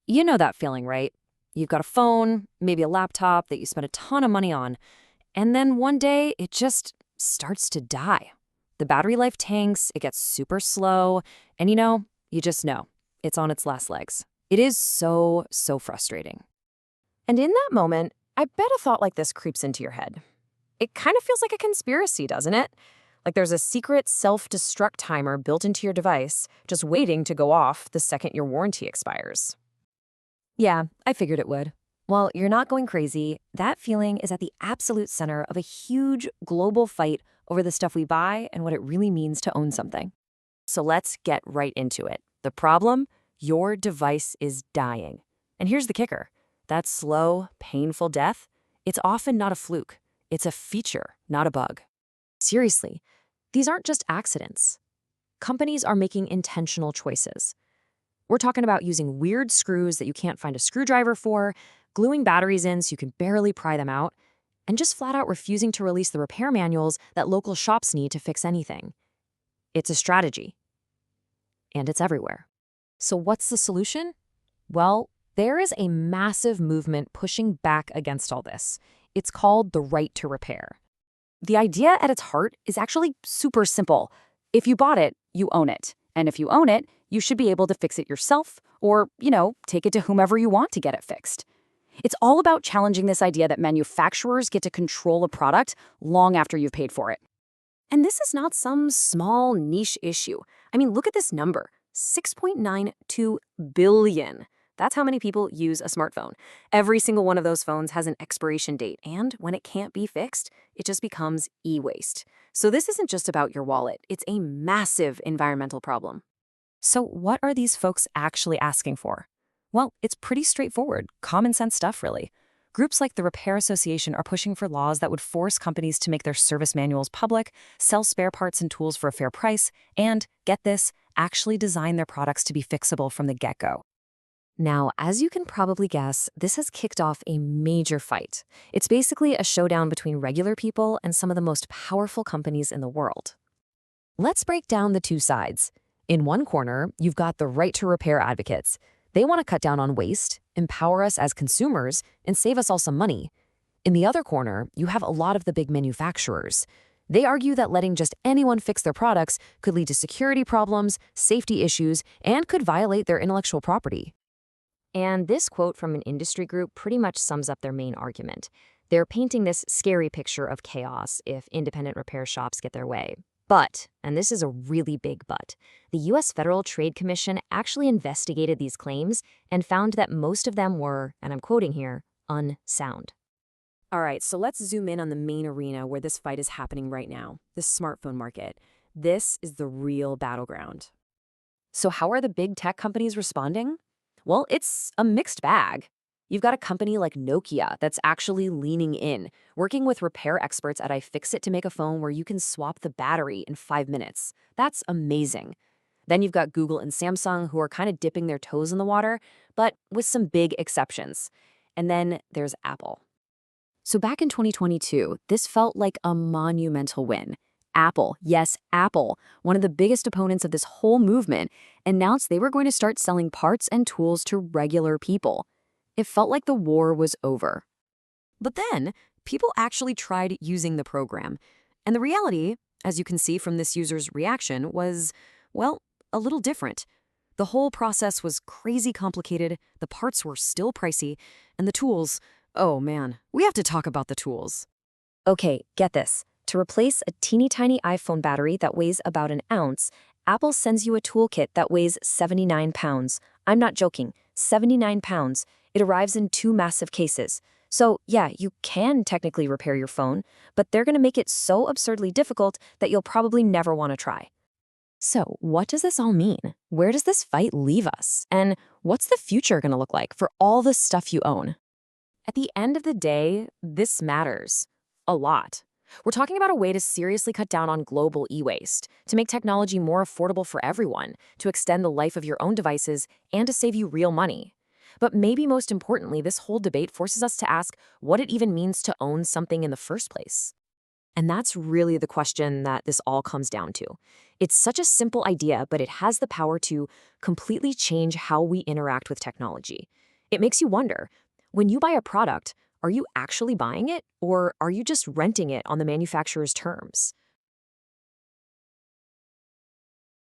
You know that feeling, right? You've got a phone, maybe a laptop that you spent a ton of money on, and then one day it just starts to die. The battery life tanks, it gets super slow, and you just know it's on its last legs. It is so frustrating. And in that moment, I bet a thought like this creeps into your head. It kind of feels like a conspiracy, doesn't it? Like there's a secret self destruct timer built into your device, just waiting to go off the second your warranty expires. Yeah, I figured it would. Well, you're not going crazy. That feeling is at the absolute center of a huge global fight over the stuff we buy and what it really means to own something. So let's get right into it. The problem? Your device is dying. And here's the kicker: that slow, painful death, it's often not a fluke. It's a feature, not a bug. Seriously, these aren't just accidents. Companies are making intentional choices. We're talking about using weird screws that you can't find a screwdriver for, gluing batteries in so you can barely pry them out, and just flat out refusing to release the repair manuals that local shops need to fix anything. It's a strategy, and it's everywhere. So, what's the solution? Well, there is a massive movement pushing back against all this. It's called the right to repair. The idea at its heart is actually super simple. If you bought it, you own it. And if you own it, you should be able to fix it yourself or, take it to whomever you want to get it fixed. It's all about challenging this idea that manufacturers get to control a product long after you've paid for it. And this is not some small niche issue. I mean, look at this number, 6.92 billion. That's how many people use a smartphone. Every single one of those phones has an expiration date, and when it can't be fixed, it just becomes e-waste. So this isn't just about your wallet. It's a massive environmental problem. So, what are these folks actually asking for? Well, it's pretty straightforward, common sense stuff, really. Groups like the Repair Association are pushing for laws that would force companies to make their service manuals public, sell spare parts and tools for a fair price, and, get this, actually design their products to be fixable from the get-go. Now, as you can probably guess, this has kicked off a major fight. It's basically a showdown between regular people and some of the most powerful companies in the world. Let's break down the two sides. In one corner, you've got the right to repair advocates. They want to cut down on waste, empower us as consumers, and save us all some money. In the other corner, you have a lot of the big manufacturers. They argue that letting just anyone fix their products could lead to security problems, safety issues, and could violate their intellectual property. And this quote from an industry group pretty much sums up their main argument. They're painting this scary picture of chaos if independent repair shops get their way. But, and this is a really big but, the U.S. Federal Trade Commission actually investigated these claims and found that most of them were, and I'm quoting here, unsound. All right, so let's zoom in on the main arena where this fight is happening right now, the smartphone market. This is the real battleground. So how are the big tech companies responding? Well, it's a mixed bag. You've got a company like Nokia that's actually leaning in, working with repair experts at iFixit to make a phone where you can swap the battery in 5 minutes. That's amazing. Then you've got Google and Samsung who are kind of dipping their toes in the water, but with some big exceptions. And then there's Apple. So back in 2022, this felt like a monumental win. Apple, yes, Apple, one of the biggest opponents of this whole movement, announced they were going to start selling parts and tools to regular people. It felt like the war was over. But then, people actually tried using the program. And the reality, as you can see from this user's reaction, was, well, a little different. The whole process was crazy complicated, the parts were still pricey, and the tools, oh man, we have to talk about the tools. Okay, get this. To replace a teeny tiny iPhone battery that weighs about an ounce, Apple sends you a toolkit that weighs 79 pounds. I'm not joking, 79 pounds. It arrives in 2 massive cases. So yeah, you can technically repair your phone, but they're going to make it so absurdly difficult that you'll probably never want to try. So what does this all mean? Where does this fight leave us? And what's the future going to look like for all the stuff you own? At the end of the day, this matters a lot. We're talking about a way to seriously cut down on global e-waste, to make technology more affordable for everyone, to extend the life of your own devices, and to save you real money. But maybe most importantly, this whole debate forces us to ask what it even means to own something in the first place. And that's really the question that this all comes down to. It's such a simple idea, but it has the power to completely change how we interact with technology. It makes you wonder, when you buy a product, are you actually buying it, or are you just renting it on the manufacturer's terms?